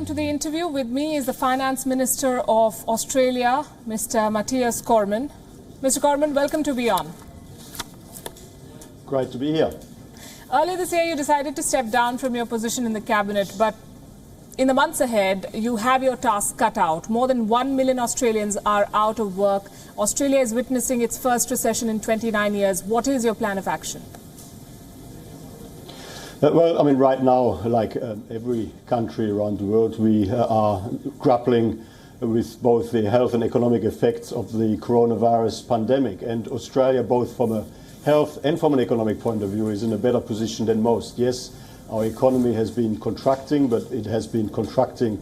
welcome to the interview. With me is the Finance Minister of Australia, Mr. Mathias Cormann. Mr. Cormann, welcome to WION. Great to be here. Earlier this year, you decided to step down from your position in the cabinet, but in the months ahead, you have your task cut out. More than 1 million Australians are out of work. Australia is witnessing its first recession in 29 years. What is your plan of action? Well, I mean, right now, like every country around the world, we are grappling with both the health and economic effects of the coronavirus pandemic. And Australia, both from a health and from an economic point of view, is in a better position than most. Yes, our economy has been contracting, but it has been contracting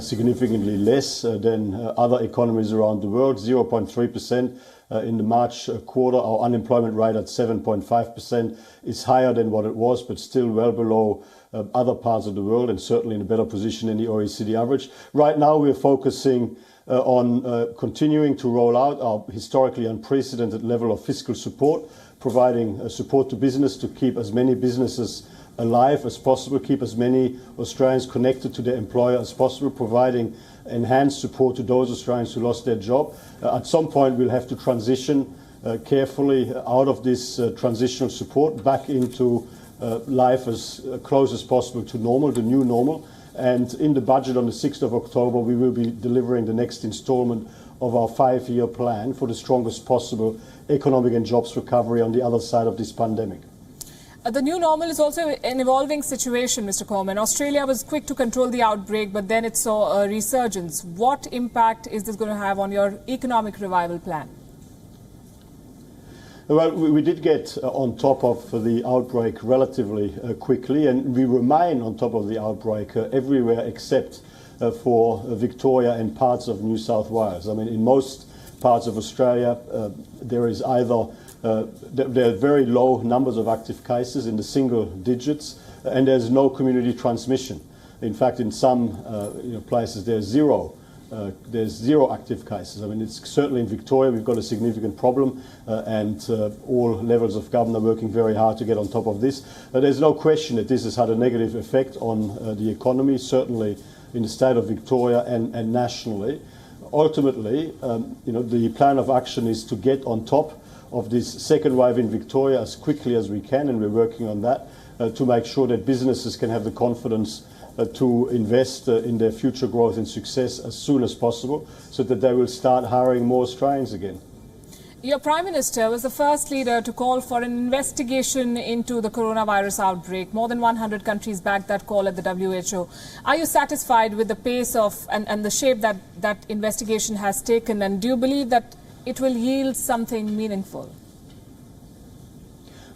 significantly less than other economies around the world, 0.3%. In the March quarter, our unemployment rate at 7.5% is higher than what it was, but still well below other parts of the world and certainly in a better position than the OECD average. Right now, we're focusing on continuing to roll out our historically unprecedented level of fiscal support, providing support to business to keep as many businesses alive as possible, keep as many Australians connected to their employer as possible, providing enhanced support to those Australians who lost their job. At some point, we'll have to transition carefully out of this transitional support back into life as close as possible to normal, the new normal. And in the budget on the 6th of October, we will be delivering the next instalment of our 5-year plan for the strongest possible economic and jobs recovery on the other side of this pandemic. The new normal is also an evolving situation, Mr. Cormann. Australia was quick to control the outbreak, but then it saw a resurgence. What impact is this going to have on your economic revival plan? Well, we did get on top of the outbreak relatively quickly, and we remain on top of the outbreak everywhere except for Victoria and parts of New South Wales. I mean, in most parts of Australia, there is either there are very low numbers of active cases in the single digits, and there's no community transmission. In fact, in some places there's zero active cases. I mean, it's certainly in Victoria we've got a significant problem, and all levels of government are working very hard to get on top of this. There's no question that this has had a negative effect on the economy, certainly in the state of Victoria and nationally. Ultimately, the plan of action is to get on top of this second wave in Victoria as quickly as we can, and we're working on that to make sure that businesses can have the confidence to invest in their future growth and success as soon as possible, so that they will start hiring more Australians again. Your Prime Minister was the first leader to call for an investigation into the coronavirus outbreak. More than 100 countries backed that call at the WHO. Are you satisfied with the pace of and the shape that investigation has taken, and do you believe that it will yield something meaningful?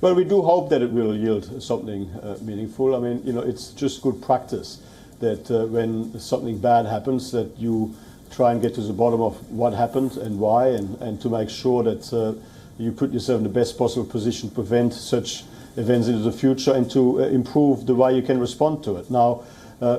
Well, we do hope that it will yield something meaningful. I mean, it's just good practice that when something bad happens, that you try and get to the bottom of what happened and why, and to make sure that you put yourself in the best possible position to prevent such events into the future and to improve the way you can respond to it. Now,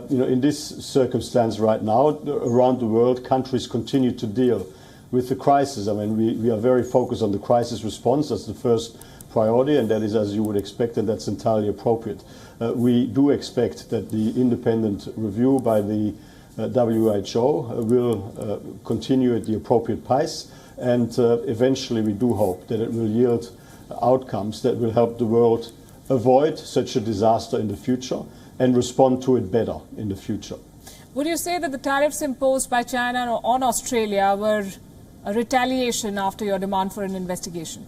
in this circumstance right now, around the world, countries continue to deal with the crisis. I mean, we are very focused on the crisis response. That's the first priority, and that is as you would expect, and that's entirely appropriate. We do expect that the independent review by the WHO will continue at the appropriate pace, and eventually we do hope that it will yield outcomes that will help the world avoid such a disaster in the future and respond to it better in the future. Would you say that the tariffs imposed by China on Australia were a retaliation after your demand for an investigation?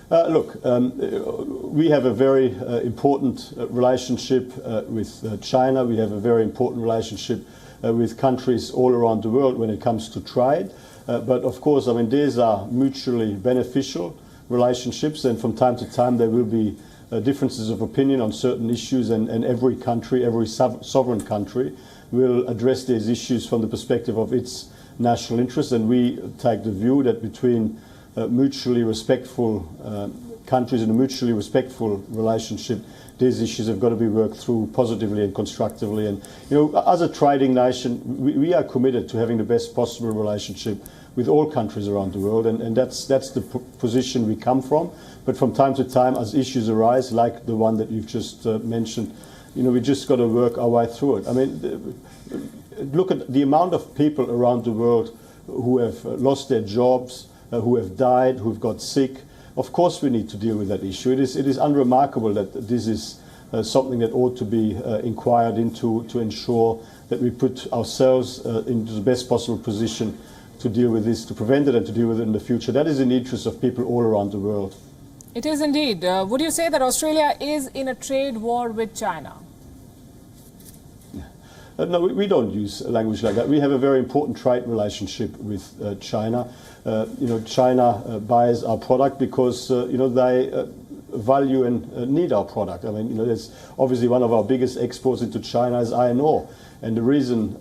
Look, we have a very important relationship with China. We have a very important relationship with countries all around the world when it comes to trade. But of course, I mean, these are mutually beneficial relationships, and from time to time there will be differences of opinion on certain issues, and every country, every sovereign country will address these issues from the perspective of its national interests, and we take the view that between mutually respectful countries in a mutually respectful relationship, these issues have got to be worked through positively and constructively. And as a trading nation, we are committed to having the best possible relationship with all countries around the world, and that's the position we come from. But from time to time, as issues arise, like the one that you've just mentioned, we just got to work our way through it. I mean, look at the amount of people around the world who have lost their jobs, who have died, who've got sick. Of course we need to deal with that issue. It is unremarkable that this is something that ought to be inquired into to ensure that we put ourselves into the best possible position to deal with this, to prevent it and to deal with it in the future. That is in the interest of people all around the world. It is indeed. Would you say that Australia is in a trade war with China? No, we don't use language like that. We have a very important trade relationship with China. China buys our product because they value and need our product. I mean, that's obviously one of our biggest exports into China is iron ore, and the reason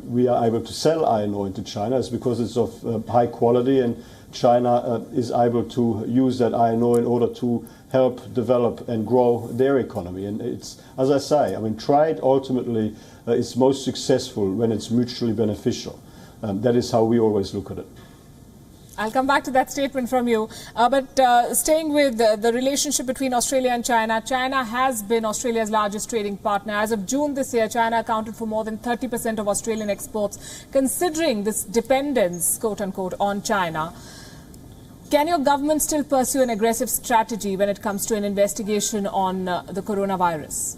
we are able to sell iron ore into China is because it's of high quality, and China is able to use that iron ore in order to help develop and grow their economy. And it's, as I say, I mean, trade ultimately is most successful when it's mutually beneficial. That is how we always look at it. I'll come back to that statement from you. But staying with the relationship between Australia and China, China has been Australia's largest trading partner. As of June this year, China accounted for more than 30% of Australian exports. Considering this dependence, quote unquote, on China, can your government still pursue an aggressive strategy when it comes to an investigation on the coronavirus?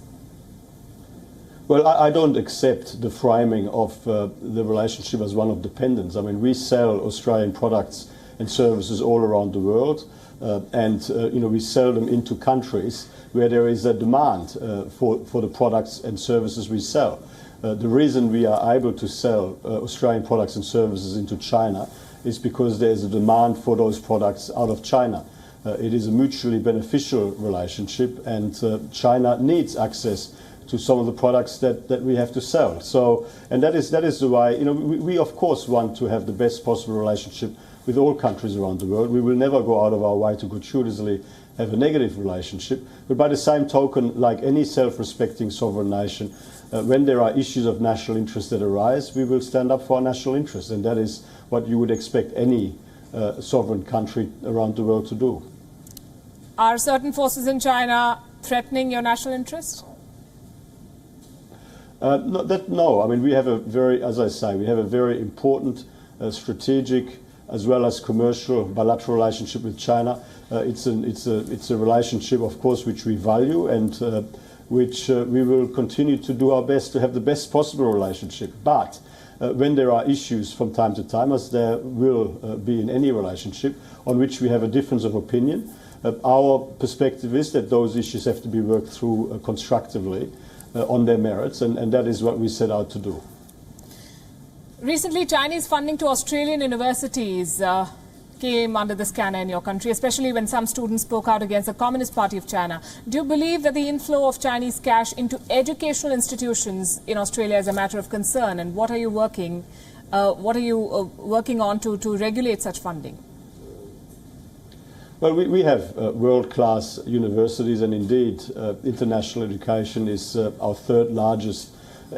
Well, I don't accept the framing of the relationship as one of dependence. I mean, we sell Australian products and services all around the world, and we sell them into countries where there is a demand for the products and services we sell. The reason we are able to sell Australian products and services into China is because there is a demand for those products out of China. It is a mutually beneficial relationship, and China needs access to some of the products that we have to sell. So, and that is the why, we of course want to have the best possible relationship with all countries around the world. We will never go out of our way to gratuitously have a negative relationship. But by the same token, like any self-respecting sovereign nation, when there are issues of national interest that arise, we will stand up for our national interest. And that is what you would expect any sovereign country around the world to do. Are certain forces in China threatening your national interest? No. I mean, we have a very, as I say, we have a very important strategic as well as commercial bilateral relationship with China. It's a relationship, of course, which we value and which we will continue to do our best to have the best possible relationship. But when there are issues from time to time, as there will be in any relationship, on which we have a difference of opinion, our perspective is that those issues have to be worked through constructively. On their merits, and that is what we set out to do. Recently, Chinese funding to Australian universities came under the scanner in your country, especially when some students spoke out against the Communist Party of China. Do you believe that the inflow of Chinese cash into educational institutions in Australia is a matter of concern, and what are you working on to regulate such funding? Well, we have world-class universities, and indeed international education is our third largest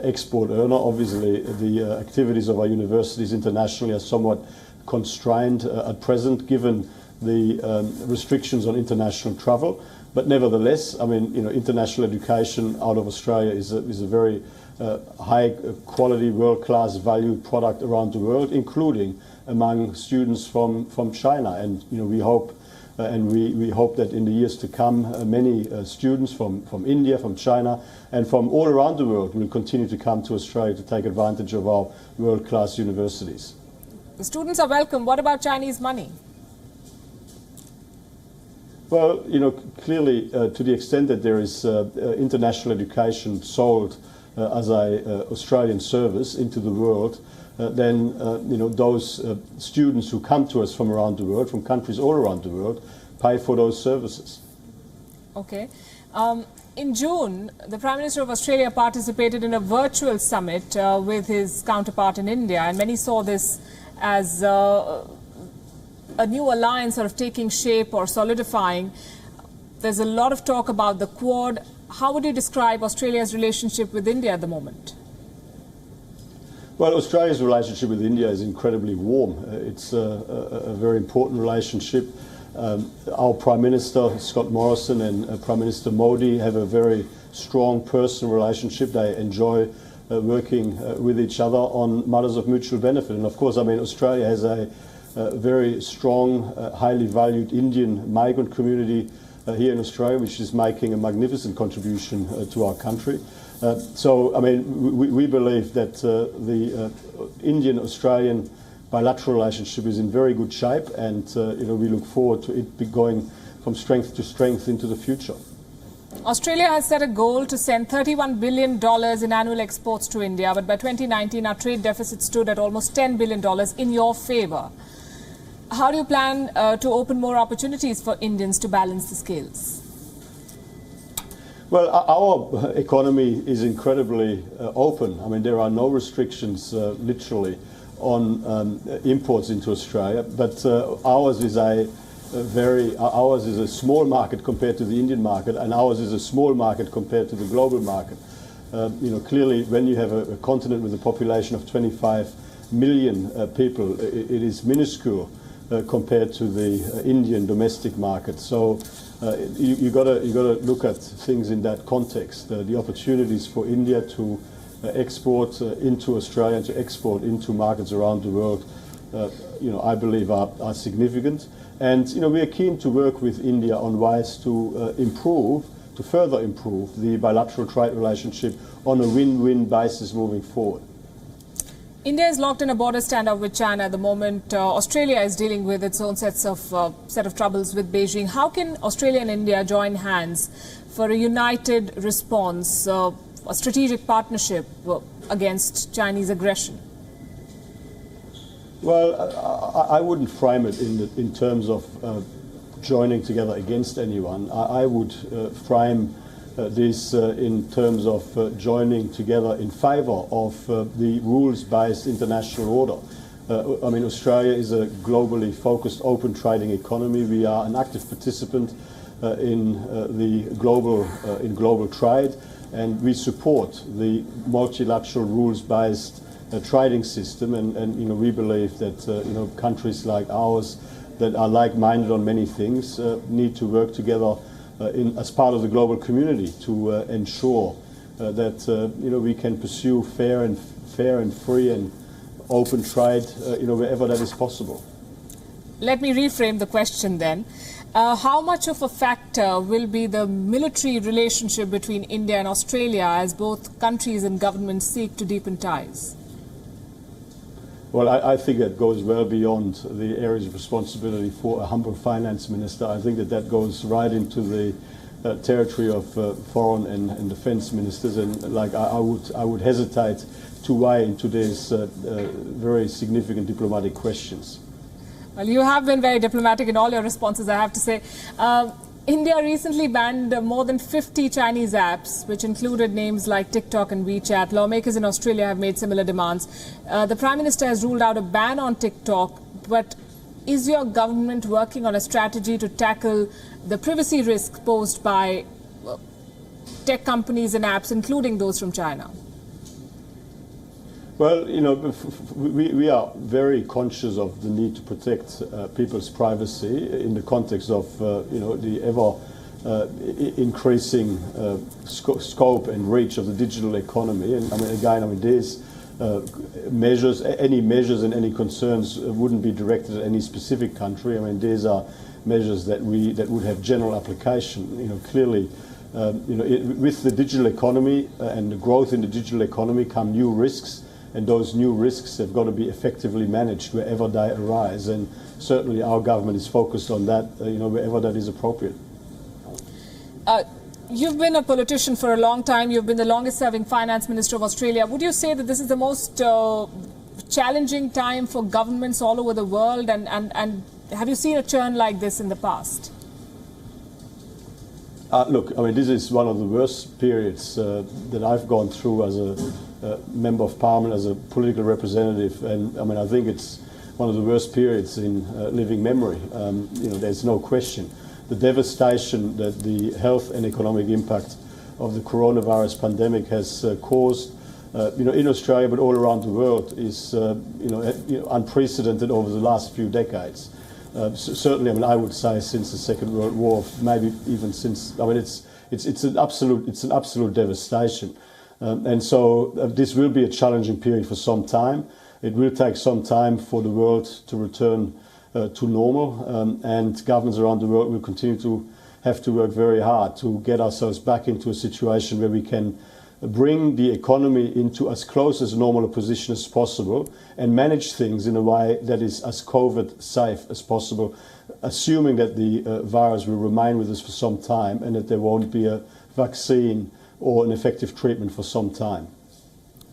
export earner. Obviously, the activities of our universities internationally are somewhat constrained at present, given the restrictions on international travel. But nevertheless, I mean, international education out of Australia is a very high-quality, world-class valued product around the world, including among students from China. And we hope. We hope that in the years to come, many students from India, from China, and from all around the world will continue to come to Australia to take advantage of our world-class universities. The students are welcome. What about Chinese money? Well, clearly, to the extent that there is international education sold as an Australian service into the world, then those students who come to us from around the world, from countries all around the world, pay for those services. Okay. In June, the Prime Minister of Australia participated in a virtual summit with his counterpart in India, and many saw this as a new alliance sort of taking shape or solidifying. There's a lot of talk about the Quad. How would you describe Australia's relationship with India at the moment? Well, Australia's relationship with India is incredibly warm. It's a very important relationship. Our Prime Minister, Scott Morrison, and Prime Minister Modi have a very strong personal relationship. They enjoy working with each other on matters of mutual benefit. And of course, I mean, Australia has a very strong, highly valued Indian migrant community here in Australia, which is making a magnificent contribution to our country. So, I mean, we believe that the Indian-Australian bilateral relationship is in very good shape, and we look forward to it be going from strength to strength into the future. Australia has set a goal to send $31 billion in annual exports to India, but by 2019 our trade deficit stood at almost $10 billion in your favour. How do you plan to open more opportunities for Indians to balance the scales? Well, our economy is incredibly open. I mean, there are no restrictions, literally, on imports into Australia, but ours is a small market compared to the Indian market, and ours is a small market compared to the global market. Clearly, when you have a continent with a population of 25 million people, it is minuscule compared to the Indian domestic market. So you got to look at things in that context. The opportunities for India to export into Australia and to export into markets around the world, I believe are significant. And we are keen to work with India on ways to further improve the bilateral trade relationship on a win-win basis moving forward. India is locked in a border standoff with China at the moment. Australia is dealing with its own set of troubles with Beijing. How can Australia and India join hands for a united response, a strategic partnership against Chinese aggression? Well, I wouldn't frame it in terms of joining together against anyone. I would frame this in terms of joining together in favour of the rules-based international order. I mean, Australia is a globally focused, open trading economy. We are an active participant in global trade, and we support the multilateral rules-based trading system. And we believe that countries like ours that are like-minded on many things need to work together as part of the global community to ensure that we can pursue fair and free and open trade wherever that is possible. Let me reframe the question then. How much of a factor will be the military relationship between India and Australia as both countries and governments seek to deepen ties? Well, I think that goes well beyond the areas of responsibility for a humble finance minister. I think that goes right into the territory of foreign and defence ministers, and I would hesitate to weigh into these very significant diplomatic questions. Well, you have been very diplomatic in all your responses, I have to say. India recently banned more than 50 Chinese apps, which included names like TikTok and WeChat. Lawmakers in Australia have made similar demands. The Prime Minister has ruled out a ban on TikTok, but is your government working on a strategy to tackle the privacy risk posed by tech companies and apps, including those from China? Well, we are very conscious of the need to protect people's privacy in the context of, the ever increasing scope and reach of the digital economy. And these measures, any measures and any concerns wouldn't be directed at any specific country. I mean, these are measures that would have general application. Clearly, with the digital economy and the growth in the digital economy come new risks. And those new risks have got to be effectively managed wherever they arise. And certainly our government is focused on that, wherever that is appropriate. You've been a politician for a long time. You've been the longest-serving Finance Minister of Australia. Would you say that this is the most challenging time for governments all over the world? And have you seen a churn like this in the past? Look, I mean, this is one of the worst periods that I've gone through as a Member of Parliament, as a political representative, and I mean, I think it's one of the worst periods in living memory. There's no question. The devastation that the health and economic impact of the coronavirus pandemic has caused, in Australia but all around the world is, unprecedented over the last few decades. Certainly, I mean, I would say since the Second World War, maybe even since. I mean, it's an absolute devastation, and so this will be a challenging period for some time. It will take some time for the world to return to normal, and governments around the world will continue to have to work very hard to get ourselves back into a situation where we can bring the economy into as close as normal a position as possible and manage things in a way that is as COVID safe as possible, assuming that the virus will remain with us for some time and that there won't be a vaccine or an effective treatment for some time.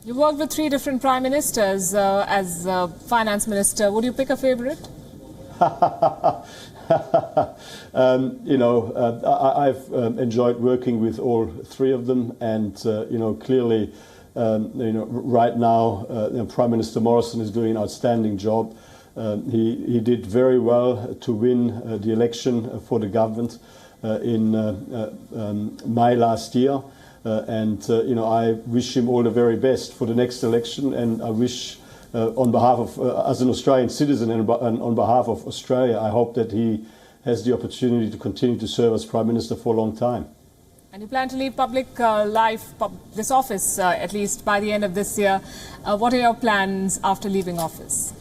You worked with 3 different prime ministers as finance minister. Would you pick a favorite? I've enjoyed working with all 3 of them, and clearly, right now, Prime Minister Morrison is doing an outstanding job. He did very well to win the election for the government in May last year, and I wish him all the very best for the next election, and I wish. On behalf of, as an Australian citizen and on behalf of Australia, I hope that he has the opportunity to continue to serve as Prime Minister for a long time. And you plan to leave public life, this office, at least by the end of this year. What are your plans after leaving office?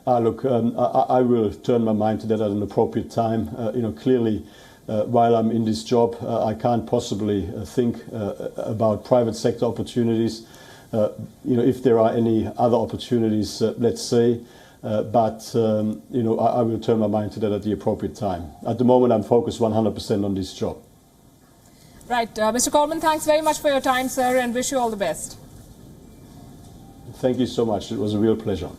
Look, I will turn my mind to that at an appropriate time. Clearly, while I'm in this job, I can't possibly think about private sector opportunities. If there are any other opportunities, let's see. But I will turn my mind to that at the appropriate time. At the moment, I'm focused 100% on this job. Right. Mr. Cormann, thanks very much for your time, sir, and wish you all the best. Thank you so much. It was a real pleasure.